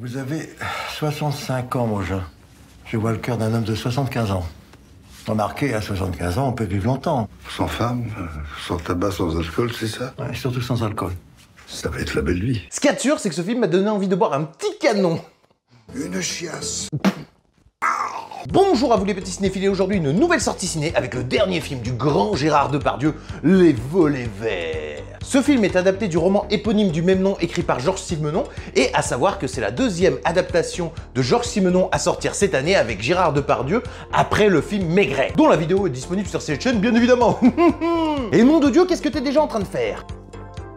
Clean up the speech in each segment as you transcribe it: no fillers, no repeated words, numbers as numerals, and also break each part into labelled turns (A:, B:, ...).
A: Vous avez 65 ans, mon jeune. Je vois le cœur d'un homme de 75 ans. Remarquez, à 75 ans, on peut vivre longtemps.
B: Sans femme, sans tabac, sans alcool, c'est ça?
A: Ouais, surtout sans alcool.
B: Ça va être la belle vie.
C: Ce qu'il y a de sûr, c'est que ce film m'a donné envie de boire un petit canon.
B: Une chiasse.
C: Bonjour à vous les petits cinéphiles, et aujourd'hui une nouvelle sortie ciné avec le dernier film du grand Gérard Depardieu, Les Volets Verts. Ce film est adapté du roman éponyme du même nom écrit par Georges Simenon, et à savoir que c'est la deuxième adaptation de Georges Simenon à sortir cette année avec Gérard Depardieu après le film Maigret, dont la vidéo est disponible sur cette chaîne bien évidemment. Et nom de Dieu, qu'est-ce que t'es déjà en train de faire?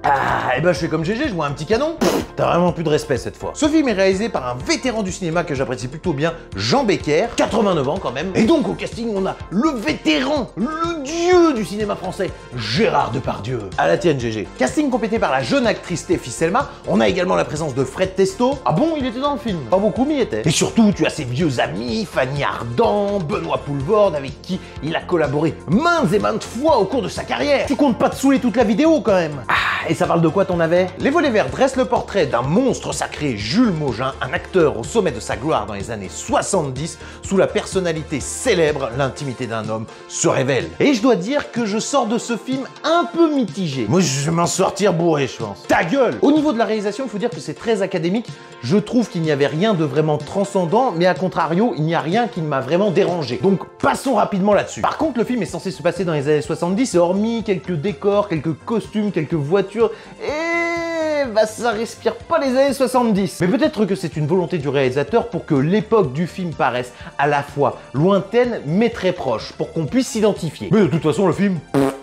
C: Ah, et ben je fais comme GG, je vois un petit canon. T'as vraiment plus de respect cette fois. Ce film est réalisé par un vétéran du cinéma que j'apprécie plutôt bien, Jean Becker, 89 ans quand même. Et donc au casting, on a le vétéran, le dieu du cinéma français, Gérard Depardieu. À la tienne GG. Casting complété par la jeune actrice Stéphie Selma. On a également la présence de Fred Testo. Ah bon, il était dans le film? Pas beaucoup, mais il était. Et surtout, tu as ses vieux amis, Fanny Ardant, Benoît Poelvoorde, avec qui il a collaboré maintes et maintes fois au cours de sa carrière. Tu comptes pas te saouler toute la vidéo quand même. Ah, et ça parle de quoi ton navet? Les Volets Verts dressent le portrait d'un monstre sacré, Jules Maugin, un acteur au sommet de sa gloire dans les années 70, sous la personnalité célèbre, l'intimité d'un homme se révèle. Et je dois dire que je sors de ce film un peu mitigé. Moi, je vais m'en sortir bourré, je pense. Ta gueule! Au niveau de la réalisation, il faut dire que c'est très académique. Je trouve qu'il n'y avait rien de vraiment transcendant, mais à contrario, il n'y a rien qui ne m'a vraiment dérangé. Donc, passons rapidement là-dessus. Par contre, le film est censé se passer dans les années 70, et hormis quelques décors, quelques costumes, quelques voitures, et bah ça respire pas les années 70. Mais peut-être que c'est une volonté du réalisateur pour que l'époque du film paraisse à la fois lointaine mais très proche, pour qu'on puisse s'identifier. Mais de toute façon, le film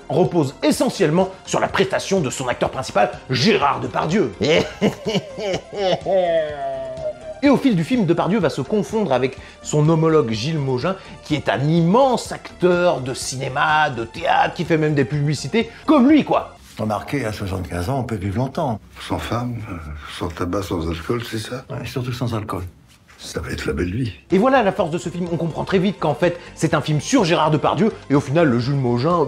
C: repose essentiellement sur la prestation de son acteur principal, Gérard Depardieu. Et au fil du film, Depardieu va se confondre avec son homologue Gilles Maugin, qui est un immense acteur de cinéma, de théâtre, qui fait même des publicités, comme lui quoi.
A: Remarquez, à 75 ans, on peut vivre longtemps.
B: Sans femme, sans tabac, sans alcool, c'est ça?
A: Ouais, surtout sans alcool.
B: Ça va être la belle vie.
C: Et voilà la force de ce film, on comprend très vite qu'en fait, c'est un film sur Gérard Depardieu, et au final, le Jules Maugin,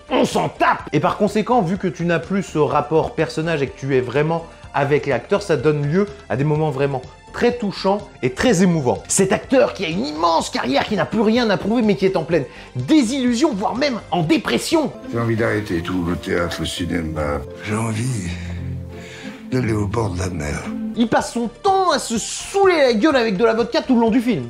C: on s'en tape! Et par conséquent, vu que tu n'as plus ce rapport personnage et que tu es vraiment avec l'acteur, ça donne lieu à des moments vraiment très touchants et très émouvants. Cet acteur qui a une immense carrière, qui n'a plus rien à prouver, mais qui est en pleine désillusion, voire même en dépression.
B: J'ai envie d'arrêter tout, le théâtre, le cinéma. J'ai envie d'aller au bord de la mer.
C: Il passe son temps à se saouler la gueule avec de la vodka tout le long du film.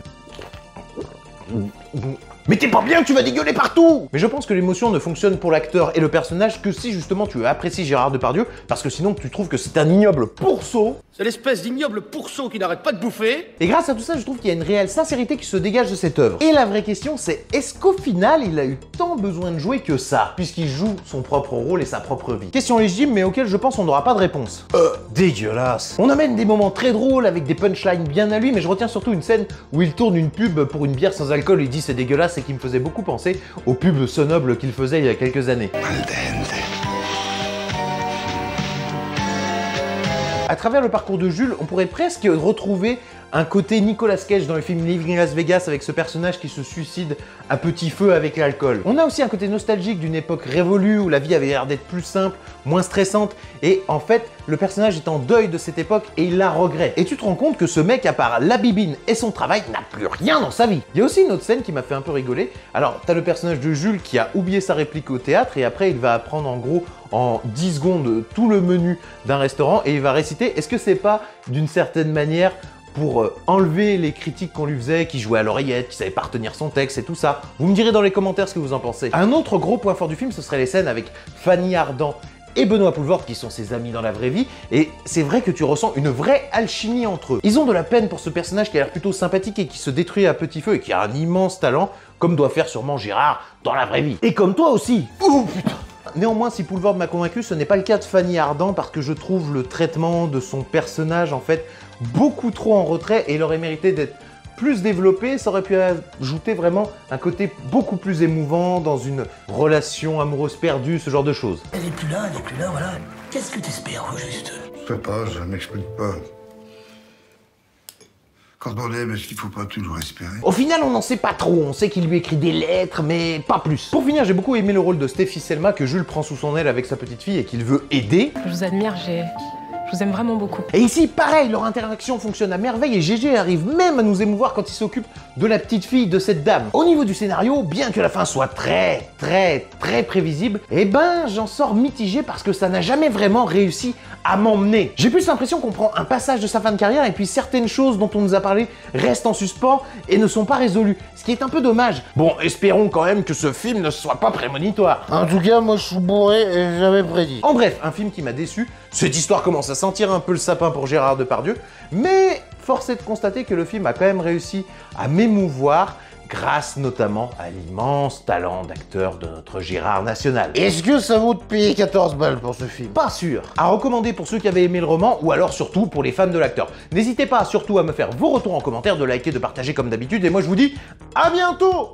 C: Mais t'es pas bien, tu vas dégueuler partout! Mais je pense que l'émotion ne fonctionne pour l'acteur et le personnage que si justement tu apprécies Gérard Depardieu, parce que sinon tu trouves que c'est un ignoble pourceau.
D: C'est l'espèce d'ignoble pourceau qui n'arrête pas de bouffer.
C: Et grâce à tout ça, je trouve qu'il y a une réelle sincérité qui se dégage de cette œuvre. Et la vraie question, c'est est-ce qu'au final, il a eu tant besoin de jouer que ça, puisqu'il joue son propre rôle et sa propre vie? Question légitime, mais auquel je pense on n'aura pas de réponse. Dégueulasse. On amène des moments très drôles avec des punchlines bien à lui, mais je retiens surtout une scène où il tourne une pub pour une bière sans alcool, il dit c'est dégueulasse et qui me faisait beaucoup penser aux pubs Sonoble qu'il faisait il y a quelques années. À travers le parcours de Jules, on pourrait presque retrouver un côté Nicolas Cage dans le film Living Las Vegas avec ce personnage qui se suicide à petit feu avec l'alcool. On a aussi un côté nostalgique d'une époque révolue où la vie avait l'air d'être plus simple, moins stressante, et en fait, le personnage est en deuil de cette époque et il la regrette. Et tu te rends compte que ce mec, à part la bibine et son travail, n'a plus rien dans sa vie. Il y a aussi une autre scène qui m'a fait un peu rigoler. Alors, t'as le personnage de Jules qui a oublié sa réplique au théâtre et après il va apprendre en gros en 10 secondes tout le menu d'un restaurant et il va réciter. Est-ce que c'est pas d'une certaine manière pour enlever les critiques qu'on lui faisait, qui jouait à l'oreillette, qui savait pas retenir son texte et tout ça? Vous me direz dans les commentaires ce que vous en pensez. Un autre gros point fort du film, ce serait les scènes avec Fanny Ardant et Benoît Poelvoorde qui sont ses amis dans la vraie vie, et c'est vrai que tu ressens une vraie alchimie entre eux. Ils ont de la peine pour ce personnage qui a l'air plutôt sympathique et qui se détruit à petit feu et qui a un immense talent, comme doit faire sûrement Gérard dans la vraie vie. Et comme toi aussi. Oh putain! Néanmoins, si Poelvoorde m'a convaincu, ce n'est pas le cas de Fanny Ardant parce que je trouve le traitement de son personnage en fait beaucoup trop en retrait et il aurait mérité d'être plus développé, ça aurait pu ajouter vraiment un côté beaucoup plus émouvant dans une relation amoureuse perdue, ce genre de choses.
E: Elle est plus là, voilà. Qu'est-ce que t'espères au juste?
B: Je sais pas, je m'explique pas. Quand on aime, est-ce qu'il faut pas toujours espérer?
C: Au final, on n'en sait pas trop. On sait qu'il lui écrit des lettres, mais pas plus. Pour finir, j'ai beaucoup aimé le rôle de Stéphie Selma que Jules prend sous son aile avec sa petite fille et qu'il veut aider.
F: Je vous admire, Je vous aime vraiment beaucoup.
C: Et ici, pareil, leur interaction fonctionne à merveille et GG arrive même à nous émouvoir quand il s'occupe de la petite fille de cette dame. Au niveau du scénario, bien que la fin soit très prévisible, eh ben j'en sors mitigé parce que ça n'a jamais vraiment réussi à m'emmener. J'ai plus l'impression qu'on prend un passage de sa fin de carrière et puis certaines choses dont on nous a parlé restent en suspens et ne sont pas résolues, ce qui est un peu dommage. Bon, espérons quand même que ce film ne soit pas prémonitoire.
A: En tout cas, moi je suis bourré et j'avais prédit.
C: En bref, un film qui m'a déçu. Cette histoire commence à sentir un peu le sapin pour Gérard Depardieu, mais force est de constater que le film a quand même réussi à m'émouvoir, grâce notamment à l'immense talent d'acteur de notre Gérard national.
A: Est-ce que ça vaut de payer 14 balles pour ce film?
C: Pas sûr. À recommander pour ceux qui avaient aimé le roman, ou alors surtout pour les fans de l'acteur. N'hésitez pas surtout à me faire vos retours en commentaire, de liker, de partager comme d'habitude, et moi je vous dis à bientôt!